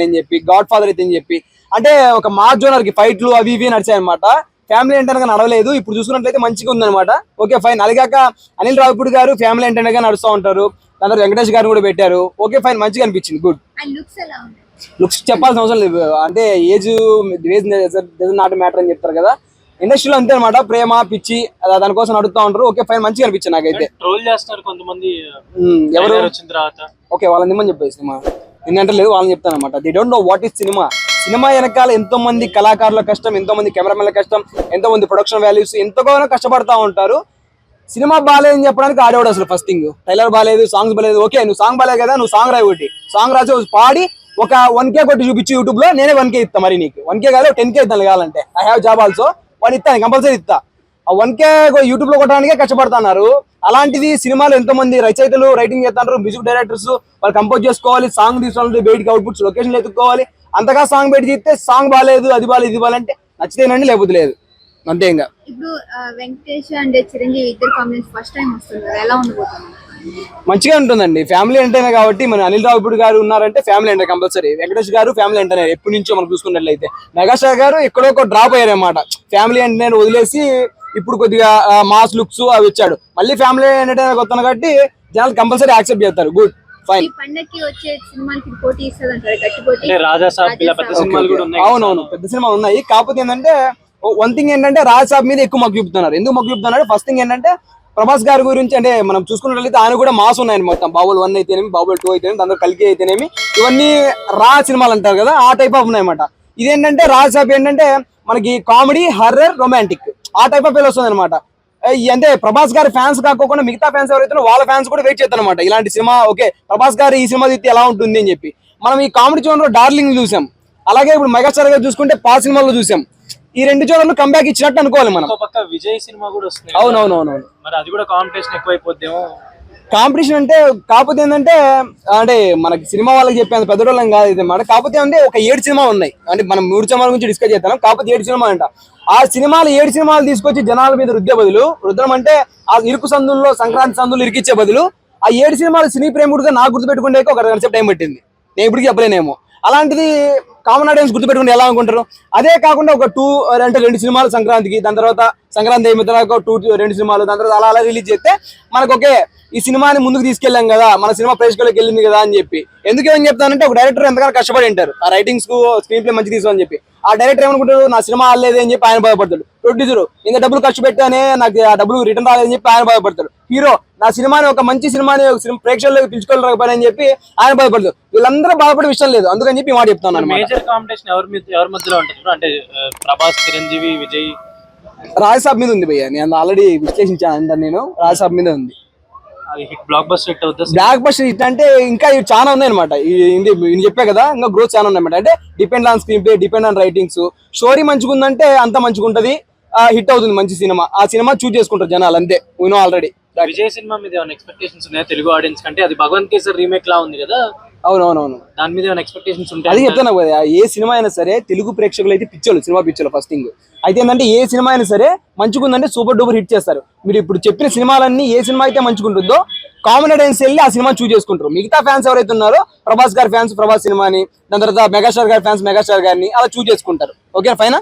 అని చెప్పి, God father అయితే అని చెప్పి, అంటే ఒక మాస్ జోనర్ కి ఫైట్లు అవి ఇవి నడిచాయి అనమాట. ఫ్యామిలీ ఎంటర్గా నడవలేదు. ఇప్పుడు చూసుకున్నట్లయితే మంచిగా ఉందన్నమాట. Okay fine. అదిగాక అనిల్ రావిపూడి గారు ఫ్యామిలీ ఎంటర్గా నడుస్తూ ఉంటారు. దాని వెంకటేష్ గారు కూడా పెట్టారు. ఓకే ఫైన్, మంచిగా అనిపించింది. గుడ్. లుక్స్ చెప్పాల్సిన అవసరం లేదు. అంటే ఏజ్ నాట్ మ్యాటర్ అని చెప్తారు కదా, ఇండస్ట్రీలో అంతే అనమాట. ప్రేమ పిచ్చి దానికోసం నడుస్తూ ఉంటారు. ఓకే ఫైన్, మంచిగా అనిపించింది నాకైతే. ట్రోల్ చేస్తారు కొంతమంది ఎవరు వచ్చిన తర్వాత. ఓకే వాళ్ళని నిమ్మని చెప్పేసి సినిమా నిన్నంటే లేదు, వాళ్ళని చెప్తాను అనమాట. They don't know what is cinema. Cinema వెనకాల ఎంతో మంది కళాకారుల కష్టం, ఎంతో మంది కెమెరామెన్ల కష్టం, ఎంతో మంది ప్రొడక్షన్ వాల్యూస్ ఎంతగానో కష్టపడతా ఉంటారు. సినిమా బాగాలేదని చెప్పడానికి ఆడేవాడు అసలు ఫస్ట్ థింగ్. ట్రైలర్ బాగాలేదు, సాంగ్స్ బాగాలేదు. ఓకే నువ్వు సాంగ్ బాగాలేదు కదా, నువ్వు సాంగ్ రాయి ఒకటి, సాంగ్ రాసి పాడి ఒక 1K కొట్టి చూపించి యూట్యూబ్ లో, నేనే 1K ఇస్తా. మరి నీకు 1K కాదు 10K ఇస్తాను కావాలంటే. I have job also. వాడిని ఇస్తాను, కంపల్సరీ ఇస్తా. ఆ 1K యూట్యూబ్ లో కొట్టడానికే కష్టపడుతున్నారు. అలాంటిది సినిమాలు ఎంతో మంది రచయితలు రైటింగ్ చేస్తున్నారు, మ్యూజిక్ డైరెక్టర్స్ వాళ్ళు కంపోజ్ చేసుకోవాలి, సాంగ్ తీసుకోవాలి, బయటికి అవుట్పుట్స్ లొకేషన్ ఎత్తుకోవాలి. అంతగా సాంగ్ బయట తీస్తే సాంగ్ బాగాలేదు, అది బాగాలేదు, ఇది బాగాలంటే నచ్చితేనండి, లేకపోతే లేదు, అంతే. ఇంకా ఇప్పుడు వెంకటేష్ అండ్ చిరంజీవి ఇద్దరు కాంబినేషన్ ఫస్ట్ టైం వస్తుంది, ఎలా ఉండబోతుంది? మంచిగా ఉంటుందండి. ఫ్యామిలీ ఎంటర్నే కాబట్టి. మన అనిల్ రావిపూడి గారు ఉన్నారంటే ఫ్యామిలీ ఎంటర్ కంపల్సరీ. వెంకటేష్ గారు ఫ్యామిలీ ఎంటర్నే ఎప్పటి నుంచో మనం చూసుకున్నట్లయితే. మెగాస్టార్ గారు ఎక్కడో ఒక డ్రాప్ అయ్యారన్నమాట. ఫ్యామిలీ ఎంటర్నే వదిలేసి ఇప్పుడు కొద్దిగా మాస్ లుక్స్ అవి వచ్చాడు. మళ్ళీ ఫ్యామిలీ ఎంటర్టైనర్ వస్తాను కాబట్టి జనాలు కంపల్సరీ యాక్సెప్ట్ చేస్తారు. Good fine. పండక్కి వచ్చే సినిమాకి పోటీ ఇస్తుందంటారు, గట్టి పోటీ. అవునవును, పెద్ద సినిమాలు ఉన్నాయి. కాకపోతే ఏంటంటే వన్ థింగ్ ఏంటంటే రాజ్ సాబ్ మీద ఎక్కువ మగ్గు చూపుతున్నారు. ఎందుకు మగ్గు చూపుతున్నారు? ఫస్ట్ థింగ్ ఏంటంటే ప్రభాస్ గారి గురించి అంటే మనం చూసుకున్నట్లయితే ఆయన కూడా మాస్ ఉన్నాయని మొత్తం. బాబుల్ 1 అయితేనేమి, బాబుల్ 2 అయితేనేమి, దాంట్లో కల్కి అయితేనేమి, ఇవన్నీ రా సినిమాలు అంటారు కదా, ఆ టైప్ ఆఫ్ ఉన్నాయన్నమాట. ఇదేంటంటే రాజ్ సాబ్ ఏంటంటే మనకి కామెడీ, హర్రర్, రొమాంటిక్ ఆ టైప్ ఆఫ్ ఫీల్ వస్తుంది అనమాట. అంటే ప్రభాస్ గారి ఫ్యాన్స్ కాకుండా మిగతా ఫ్యాన్స్ ఎవరైతే వాళ్ళ ఫ్యాన్స్ కూడా వెయిట్ చేస్తారు అనమాట ఇలాంటి సినిమా. ఓకే ప్రభాస్ గారు ఈ సినిమా తీస్తే ఎలా ఉంటుంది అని చెప్పి. మనం ఈ కామెడీ జోనర్ డార్లింగ్ చూసాం, అలాగే ఇప్పుడు మెగాస్టార్ గారు చూసుకుంటే పా సినిమాలో చూసాం. ఈ 2 జోనర్లు కంబ్యాక్ ఇచ్చినట్టు అనుకోవాలి మనం. విజయ్ సినిమా కూడా వస్తుంది. అవునవునవును. మరి అది కూడా కాంపిటీషన్ ఎక్కువైపోద్దేమో. కాంపిటీషన్ అంటే కాకపోతే ఏంటంటే అంటే మనకి సినిమా వాళ్ళకి చెప్పేంత పెద్దోళ్ళం కాదు ఇది మాట. కాకపోతే అంటే ఒక 7 సినిమాలు ఉన్నాయి. అంటే మనం 3 సినిమాల గురించి డిస్కస్ చేస్తాం. కాకపోతే 7 సినిమాలు అంట. ఆ సినిమాలు 7 సినిమాలు తీసుకొచ్చి జనాల మీద రుద్దే బదులు, రుద్దడం అంటే ఆ ఇరుకు సందుల్లో, సంక్రాంతి సందులు ఇరికిచ్చే బదులు, ఆ 7 సినిమాలు సినీ ప్రేముడుగా నాకు గుర్తుపెట్టుకుంటే ఒక 2 గంటల టైం పట్టింది. నేను ఇప్పటికీ చెప్పలేనేమో. అలాంటిది కామన్ ఆడియన్స్ గుర్తుపెట్టుకుంటే ఎలా అనుకుంటారు? అదే కాకుండా ఒక 2 సినిమాలు సంక్రాంతికి, దాని తర్వాత సంక్రాంతి అయిన తర్వాత 2 సినిమాలు, దాని తర్వాత అలా రిలీజ్ చేస్తే మనకు ఓకే ఈ సినిమాని ముందుకు తీసుకెళ్ళాం కదా, మన సినిమా ప్రేక్షకులకు వెళ్ళింది కదా అని చెప్పి. ఎందుకేమని చెప్తానంటే ఒక డైరెక్టర్ ఎంతగానో కష్టపడి ఉంటారు ఆ రైటింగ్స్ కు, స్క్రీన్ ప్లే మంచి తీసుకోని చెప్పి. ఆ డైరెక్టర్ ఏమనుకుంటాడు, నా సినిమా ఆడలేదు అని చెప్పి ఆయన బాధపడతాడు. ప్రొడ్యూసర్ ఇంత డబ్బులు ఖర్చు పెట్టానే నాకు ఆ డబ్బులు రిటర్న్ రాలేదని చెప్పి ఆయన బాధపడతాడు. హీరో నా సినిమాని ఒక మంచి సినిమాని ప్రేక్షకులకు పిలుచుకోలేకపోయారని చెప్పి ఆయన బాధపడతాడు. వీళ్ళందరూ బాధపడే విషయం లేదు. అందుకని చెప్పి మాట చెప్తాను. మేజర్ కాంపిటీషన్ ఎవరి మధ్యలో ఉంటుంది అంటే ప్రభాస్, చిరంజీవి, విజయ్? రాజసాబ్ మీద ఉంది భయ్య. నేను ఆల్రెడీ విశ్లేషించాను. నేను రాజసాబ్ మీద ఉంది. బ్లాక్ బస్టర్ హిట్ అవుతుంది. బ్లాక్ బస్టర్ హిట్ అంటే ఇంకా ఇవి చాలా ఉన్నాయి అనమాట. ఇది చెప్పే కదా, ఇంకా గ్రోత్ చాలా ఉన్నాయన్నమాట. అంటే depend on screen play, depend on writings. Story మంచిగా ఉందంటే అంత మంచిగా ఉంటది, హిట్ అవుతుంది. మంచి సినిమా, ఆ సినిమా చూస్ చేసుకుంటారు జనాలు, అంతే. వినో ఆల్రెడీ విజయ్ సినిమా మీద ఏమైనా ఎక్స్పెక్టేషన్స్ ఉన్నాయా తెలుగు ఆడియన్స్ కంటే? అది భగవంత్ కేసర్ రీమేక్ లా ఉంది కదా. అవునవునవును, దాని మీద ఏమైనా ఎక్స్పెక్టేషన్స్ ఉంటాయి? అది చెప్తాను కదా. ఏ సినిమా అయినా సరే తెలుగు ప్రేక్షకులు అయితే పిచ్చోళ్ళు, సినిమా పిచ్చోళ్ళు ఫస్ట్ థింగ్. అయితే ఏంటంటే ఏ సినిమా అయినా సరే మంచిగా ఉందంటే సూపర్ డూపర్ హిట్ చేస్తారు. మీరు ఇప్పుడు చెప్పిన సినిమాలన్నీ ఏ సినిమా అయితే మంచిగా ఉంటుందో కామన్ ఆడియన్స్ వెళ్ళి ఆ సినిమా చూస్ చేసుకుంటారు. మిగతా ఫ్యాన్స్ ఎవరైతే ఉన్నారో ప్రభాస్ గారి ఫ్యాన్స్ ప్రభాస్ సినిమాని, దాని తర్వాత మెగాస్టార్ గారి ఫ్యాన్స్ మెగాస్టార్ గారిని అలా చూస్ చేసుకుంటారు. ఓకే ఫైనా.